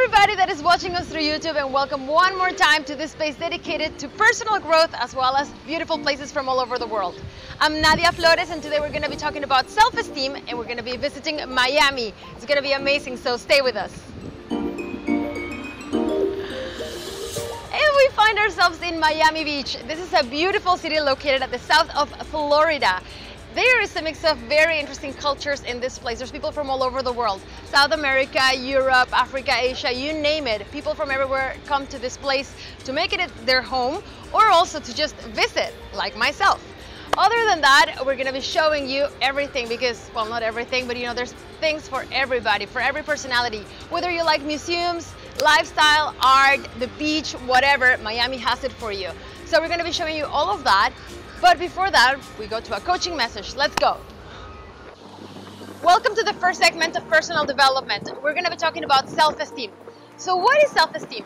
everybody that is watching us through YouTube, and welcome one more time to this space dedicated to personal growth as well as beautiful places from all over the world. I'm Nadia Flores, and today we're going to be talking about self-esteem, and we're going to be visiting Miami. It's going to be amazing, so stay with us. And we find ourselves in Miami Beach. This is a beautiful city located at the south of Florida. There is a mix of very interesting cultures in this place. There's people from all over the world. South America, Europe, Africa, Asia, you name it. People from everywhere come to this place to make it their home or also to just visit, like myself. Other than that, we're going to be showing you everything because, well, not everything, but there's things for everybody, for every personality. Whether you like museums, lifestyle, art, the beach, whatever, Miami has it for you. So we're going to be showing you all of that. But before that, we go to a coaching message. Let's go. Welcome to the first segment of personal development. We're going to be talking about self-esteem. So what is self-esteem?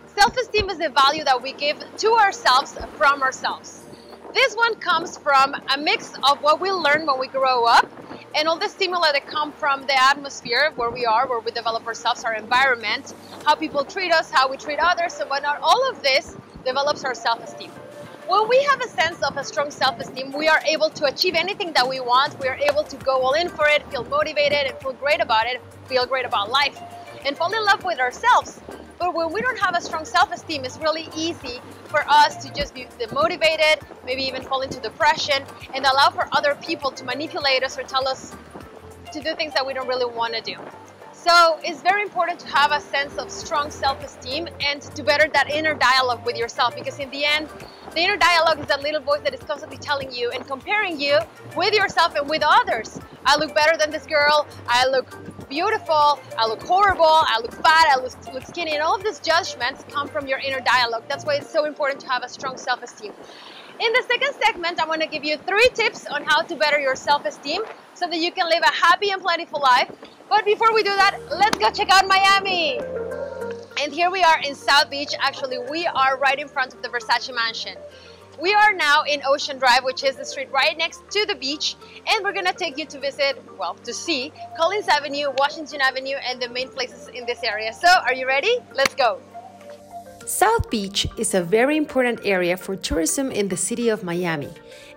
Self-esteem is the value that we give to ourselves from ourselves. This one comes from a mix of what we learn when we grow up and all the stimuli that come from the atmosphere where we are, where we develop ourselves, our environment, how people treat us, how we treat others, and whatnot. All of this develops our self-esteem. When we have a sense of a strong self-esteem, we are able to achieve anything that we want. We are able to go all in for it, feel motivated and feel great about it, feel great about life, and fall in love with ourselves. But when we don't have a strong self-esteem, it's really easy for us to just be demotivated, maybe even fall into depression, and allow for other people to manipulate us or tell us to do things that we don't really want to do. So it's very important to have a sense of strong self-esteem and to better that inner dialogue with yourself, because in the end, the inner dialogue is that little voice that is constantly telling you and comparing you with yourself and with others. I look better than this girl, I look beautiful, I look horrible, I look fat, I look skinny, and all of these judgments come from your inner dialogue. That's why it's so important to have a strong self-esteem. In the second segment, I'm going to give you 3 tips on how to better your self-esteem so that you can live a happy and plentiful life. But before we do that, let's go check out Miami. And here we are in South Beach. Actually, we are right in front of the Versace Mansion. We are now in Ocean Drive, which is the street right next to the beach. And we're going to take you to visit, well, to see Collins Avenue, Washington Avenue, and the main places in this area. So, are you ready? Let's go. South Beach is a very important area for tourism in the city of Miami,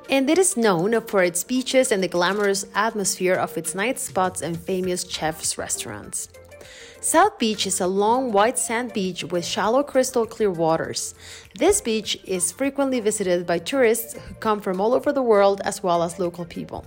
and it is known for its beaches and the glamorous atmosphere of its night spots and famous chefs' restaurants. South Beach is a long white sand beach with shallow crystal clear waters. This beach is frequently visited by tourists who come from all over the world as well as local people.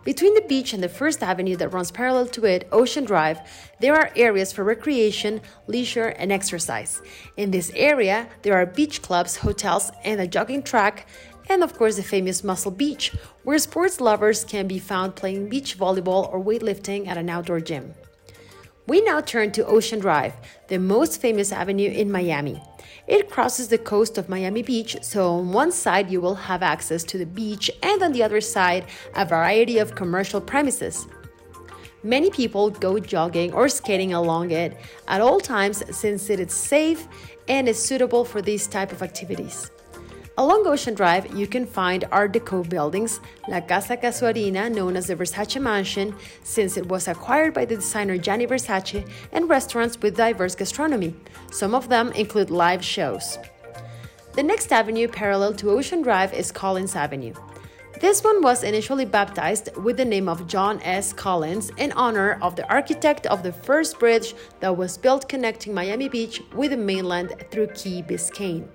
Between the beach and the First Avenue that runs parallel to it, Ocean Drive, there are areas for recreation, leisure, and exercise. In this area, there are beach clubs, hotels, and a jogging track, and of course the famous Muscle Beach, where sports lovers can be found playing beach volleyball or weightlifting at an outdoor gym. We now turn to Ocean Drive, the most famous avenue in Miami. It crosses the coast of Miami Beach, so on one side you will have access to the beach and on the other side a variety of commercial premises. Many people go jogging or skating along it at all times since it is safe and is suitable for these type of activities. Along Ocean Drive, you can find Art Deco buildings, La Casa Casuarina, known as the Versace Mansion, since it was acquired by the designer Gianni Versace, and restaurants with diverse gastronomy. Some of them include live shows. The next avenue parallel to Ocean Drive is Collins Avenue. This one was initially baptized with the name of John S. Collins in honor of the architect of the first bridge that was built connecting Miami Beach with the mainland through Key Biscayne.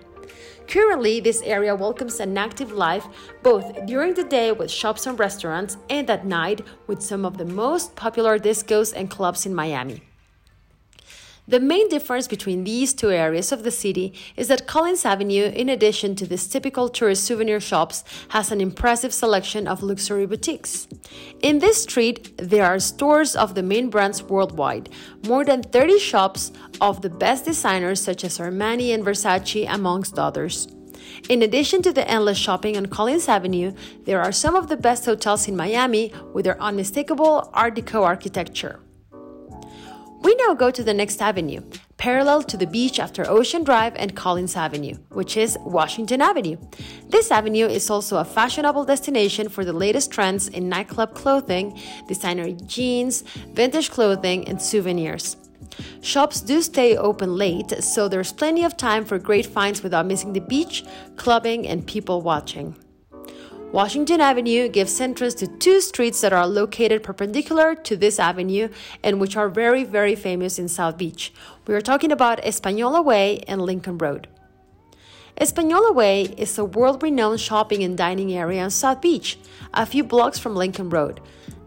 Currently, this area welcomes an active life both during the day with shops and restaurants and at night with some of the most popular discos and clubs in Miami. The main difference between these two areas of the city is that Collins Avenue, in addition to these typical tourist souvenir shops, has an impressive selection of luxury boutiques. In this street, there are stores of the main brands worldwide, more than 30 shops of the best designers such as Armani and Versace, amongst others. In addition to the endless shopping on Collins Avenue, there are some of the best hotels in Miami with their unmistakable Art Deco architecture. We now go to the next avenue, parallel to the beach after Ocean Drive and Collins Avenue, which is Washington Avenue. This avenue is also a fashionable destination for the latest trends in nightclub clothing, designer jeans, vintage clothing, and souvenirs. Shops do stay open late, so there's plenty of time for great finds without missing the beach, clubbing, and people watching. Washington Avenue gives entrance to two streets that are located perpendicular to this avenue and which are very, very famous in South Beach. We are talking about Española Way and Lincoln Road. Española Way is a world-renowned shopping and dining area on South Beach, a few blocks from Lincoln Road,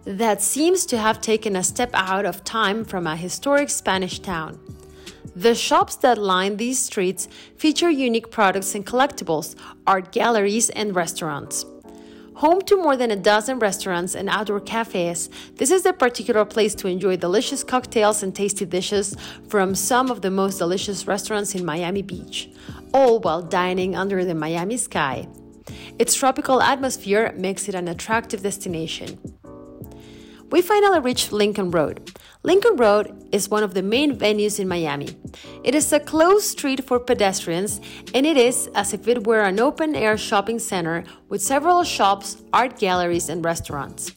that seems to have taken a step out of time from a historic Spanish town. The shops that line these streets feature unique products and collectibles, art galleries, and restaurants. Home to more than a dozen restaurants and outdoor cafes, this is the particular place to enjoy delicious cocktails and tasty dishes from some of the most delicious restaurants in Miami Beach, all while dining under the Miami sky. Its tropical atmosphere makes it an attractive destination. We finally reached Lincoln Road. Lincoln Road is one of the main venues in Miami. It is a closed street for pedestrians, and it is as if it were an open-air shopping center with several shops, art galleries, and restaurants.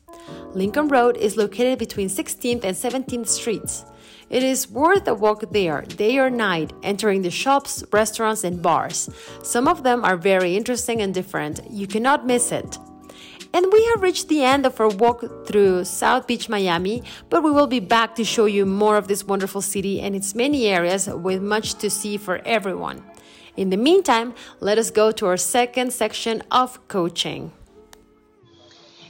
Lincoln Road is located between 16th and 17th Streets. It is worth a walk there, day or night, entering the shops, restaurants, and bars. Some of them are very interesting and different. You cannot miss it. And we have reached the end of our walk through South Beach, Miami, but we will be back to show you more of this wonderful city and its many areas with much to see for everyone. In the meantime, let us go to our second section of coaching.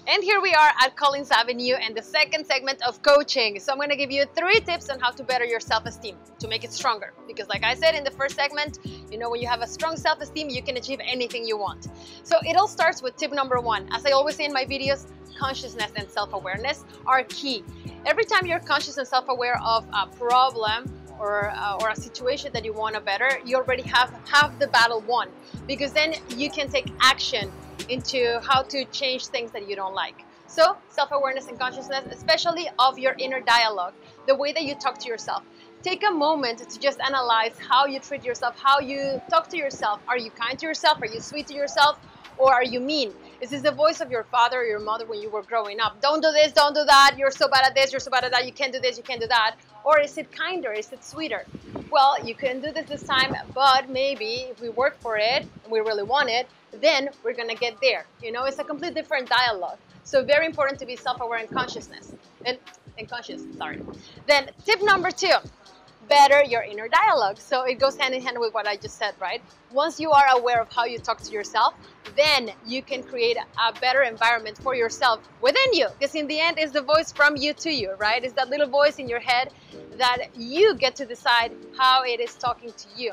And here we are at Collins Avenue and the second segment of coaching. So I'm going to give you 3 tips on how to better your self-esteem, to make it stronger. Because like I said in the first segment, when you have a strong self-esteem, you can achieve anything you want. So it all starts with tip number 1. As I always say in my videos, consciousness and self-awareness are key. Every time you're conscious and self-aware of a problem or a situation that you want to better, you already have half the battle won. Because then you can take action into how to change things that you don't like. So self-awareness and consciousness, especially of your inner dialogue, the way that you talk to yourself. Take a moment to just analyze how you treat yourself, how you talk to yourself. Are you kind to yourself? Are you sweet to yourself? Or are you mean? Is this the voice of your father or your mother when you were growing up? Don't do this, don't do that, you're so bad at this, you're so bad at that, you can't do this, you can't do that. Or is it kinder, is it sweeter? Well, you couldn't do this time, but maybe if we work for it, and we really want it, then we're gonna get there. It's a completely different dialogue. So very important to be self-aware and consciousness. And conscious, sorry. Then tip number 2. Better your inner dialogue. So it goes hand in hand with what I just said, right? Once you are aware of how you talk to yourself, then you can create a better environment for yourself within you. Because in the end, it's the voice from you to you, right? It's that little voice in your head that you get to decide how it is talking to you.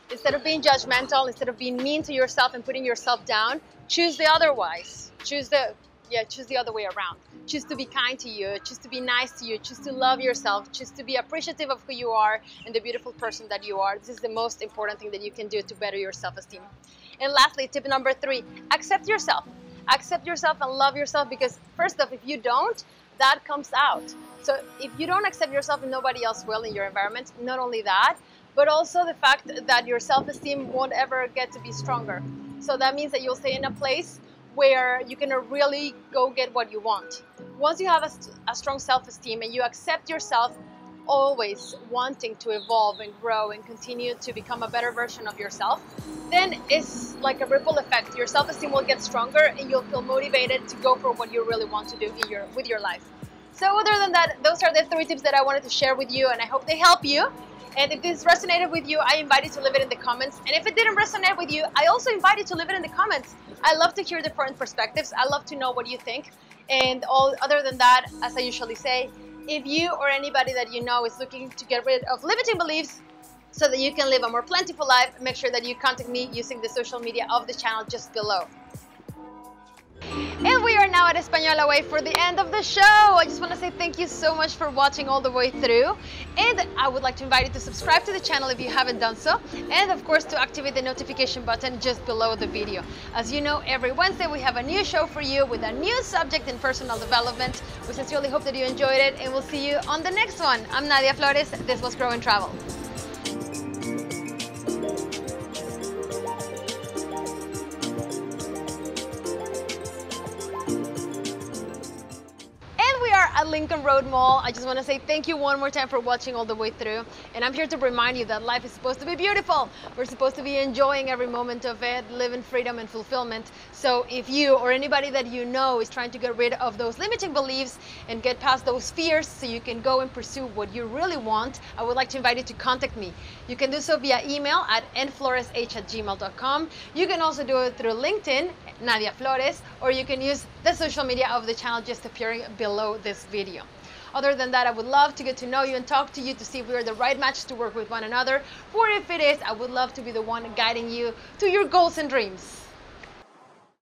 Instead of being judgmental, instead of being mean to yourself and putting yourself down, choose the otherwise. Choose the other way around. Choose to be kind to you, choose to be nice to you, choose to love yourself, choose to be appreciative of who you are and the beautiful person that you are. This is the most important thing that you can do to better your self-esteem. And lastly, tip number 3, accept yourself. Accept yourself and love yourself, because first off, if you don't, that comes out. So if you don't accept yourself, nobody else will in your environment. Not only that, but also the fact that your self-esteem won't ever get to be stronger. So that means that you'll stay in a place where you can really go get what you want. Once you have a strong self-esteem and you accept yourself always wanting to evolve and grow and continue to become a better version of yourself, then it's like a ripple effect. Your self-esteem will get stronger and you'll feel motivated to go for what you really want to do with your life. So other than that, those are the 3 tips that I wanted to share with you, and I hope they help you. And if this resonated with you, I invite you to leave it in the comments. And if it didn't resonate with you, I also invite you to leave it in the comments. I love to hear different perspectives. I love to know what you think. And other than that, as I usually say, if you or anybody that you know is looking to get rid of limiting beliefs so that you can live a more plentiful life, make sure that you contact me using the social media of the channel just below. And we are now at Española Way for the end of the show. I just want to say thank you so much for watching all the way through. And I would like to invite you to subscribe to the channel if you haven't done so. And of course to activate the notification button just below the video. As you know, every Wednesday we have a new show for you with a new subject in personal development. We sincerely hope that you enjoyed it, and we'll see you on the next one. I'm Nadia Flores. This was Grow and Travel. at Lincoln Road Mall. I just want to say thank you one more time for watching all the way through. And I'm here to remind you that life is supposed to be beautiful. We're supposed to be enjoying every moment of it, live in freedom and fulfillment. So if you or anybody that you know is trying to get rid of those limiting beliefs and get past those fears so you can go and pursue what you really want, I would like to invite you to contact me. You can do so via email at nfloresh@gmail.com. You can also do it through LinkedIn, Nadia Flores, or you can use the social media of the channel just appearing below this video. Other than that, I would love to get to know you and talk to you to see if we're the right match to work with one another, or if it is, I would love to be the one guiding you to your goals and dreams.